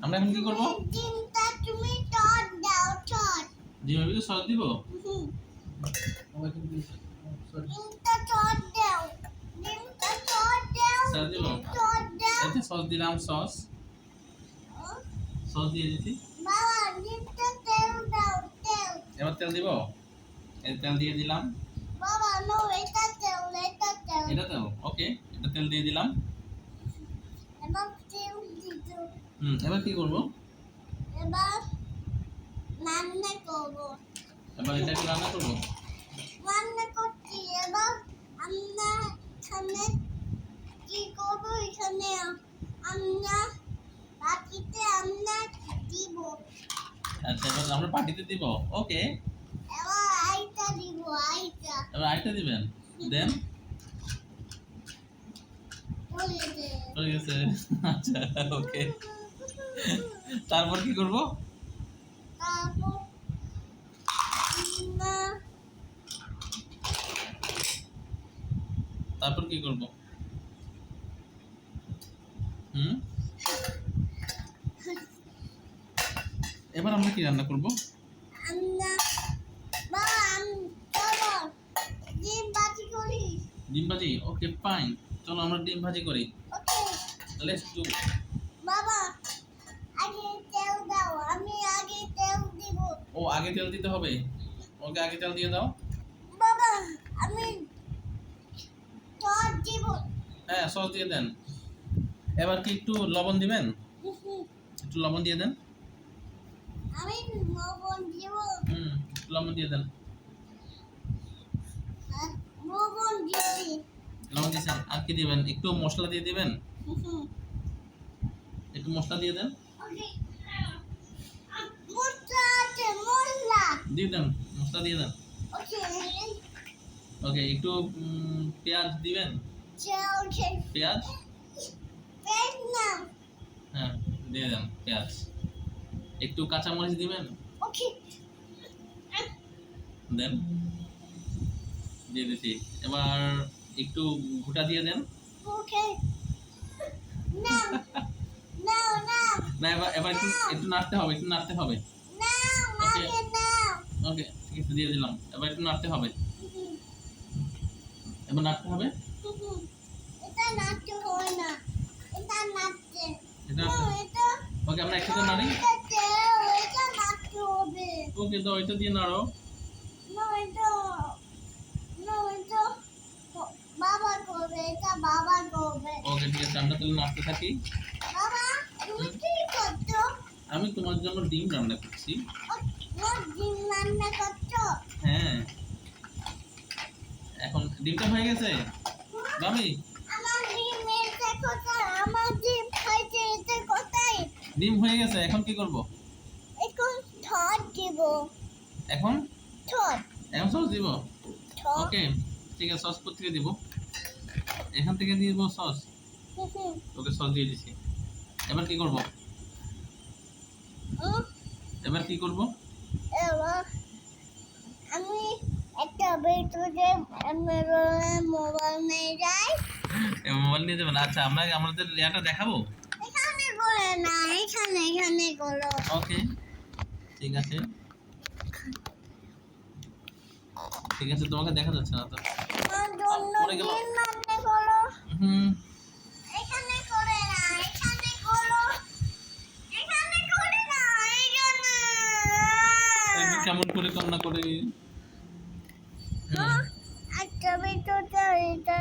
আমরা এখন কি করব? ডিমটা তুমি টট দাও টট। ডিমের ভিতরে সস দিব? ডিমটা টট দাও। ডিমটা টট দাও। সস দিব? টট দাও। এতে সস দিলাম, সস দিয়ে দিচ্ছি। বাবা ডিমটা তেল দাও তেল। এবার তেল দিব? এই তেল দিয়ে দিলাম। বাবা নো এটা তেল এটা তেল। এটা তেল, ওকে, এটা তেল দিয়ে দিলাম। এবার তেল দিতো। এবার কি করব? এবার রান্না করব। এবার এটা কি রান্না করব? রান্না করছি। এবার আমরা এখানে কি করব? এখানে আমরা বাটিতে আমরা দিব। আচ্ছা, এবার আমরা পার্টিতে দিব, ওকে। এবার আইটা দিব আইটা। এবার আরেকটা দিবেন, দেন। হয়ে গেছে। আচ্ছা, ওকে। তারপর কি করব? তারপর আমরা তারপর কি করব? এবার আমরা কি রান্না করব? আমরা বাবা চলো ডিম ভাজি করি। ডিম ভাজি, ওকে ফাইন, চলো আমরা ডিম ভাজি করি। Okay let's do. বাবা আগে তেল দাও। আমি আগে তেল দিব। ও, আগে তেল দিতে হবে? ওকে, আগে তেল দিয়ে দাও। বাবা আমি টক দিব। হ্যাঁ, সস দিয়ে দেন। এবার কি একটু লবণ দিবেন? একটু লবণ দিয়ে দেন। আমি লবণ দিব। একটু লবণ দিয়ে দেন। লবণ দিছি। লবণ দিয়েছেন, আর কি দিবেন? একটু মশলা দিয়ে দিবেন। একটু মশলা দিয়ে দেন। ওকে মশলা আছে মশলা। দিয়ে দেন, মশলা দিয়ে দেন। ওকে ওকে, একটু পেঁয়াজ দিবেন। ওকে পেঁয়াজ, পেট না। হ্যাঁ দিয়ে দেন পেঁয়াজ। একটু কাঁচামরিচ দিবেন, ওকে দেন। দিয়ে দিচ্ছি। এবার একটু ঘুটা দিয়ে দেন। ওকে না না না না, এবার এবার একটু একটু নাড়তে হবে, একটু নাড়তে হবে। না ওকে আগে না। ওকে, ঠিক আছে, দিয়ে দিলাম। এবার একটু নাড়তে হবে, এবার নাড়তে হবে। এটা নাচতে হয় না। এটা নাচতে। এটা এটা ওকে, আমরা একসাথে নাড়ি। এটা নাচতে হবে। ওকে, তো এটা দিয়ে নাড়ো। না এটা বাবা করবে। এটা বাবা করবে। ওকে, ঠিক আছে, আমরা তাহলে নাড়তে থাকি। বাবা তুমি কি করছো? আমি তোমার জন্য ডিম রান্না করছি। ওর ডিম রান্না করছো? হ্যাঁ, এখন ডিমটা হয়ে গেছে ভাবি। আমার ডিম এটা কোথায়? আমার ডিম খাইছে এটা কোথায়? ডিম হয়ে গেছে, এখন কি করব? এখন ঠট দিব। এখন ঠট এখন সস দিব? ঠট। ওকে, ঠিক আছে, সস কোথা থেকে দিব? এখান থেকে দিয়ে দিব সস। ওকে, সস দিয়ে দিছি। এবার কি করব? এবার কি করব? এবার আমি একটা ভিতরে মোবাইল নিয়ে যাই। মোবাইল নিয়ে যাবেন? আচ্ছা, আমরা আমাদের ইয়াটা দেখাবো। এখানে করে না এখানে এখানে করো। ওকে, ঠিক আছে, ঠিক আছে, তোমাকে দেখা যাচ্ছে না তো। আমার জন্য পড়ে গেল। ডিম রান্না করো। হুম এখানে করে না এখানে করো। এখানে করে না এখানে। এটা কেমন করে কান্না করে? একটা ভিতরে এটা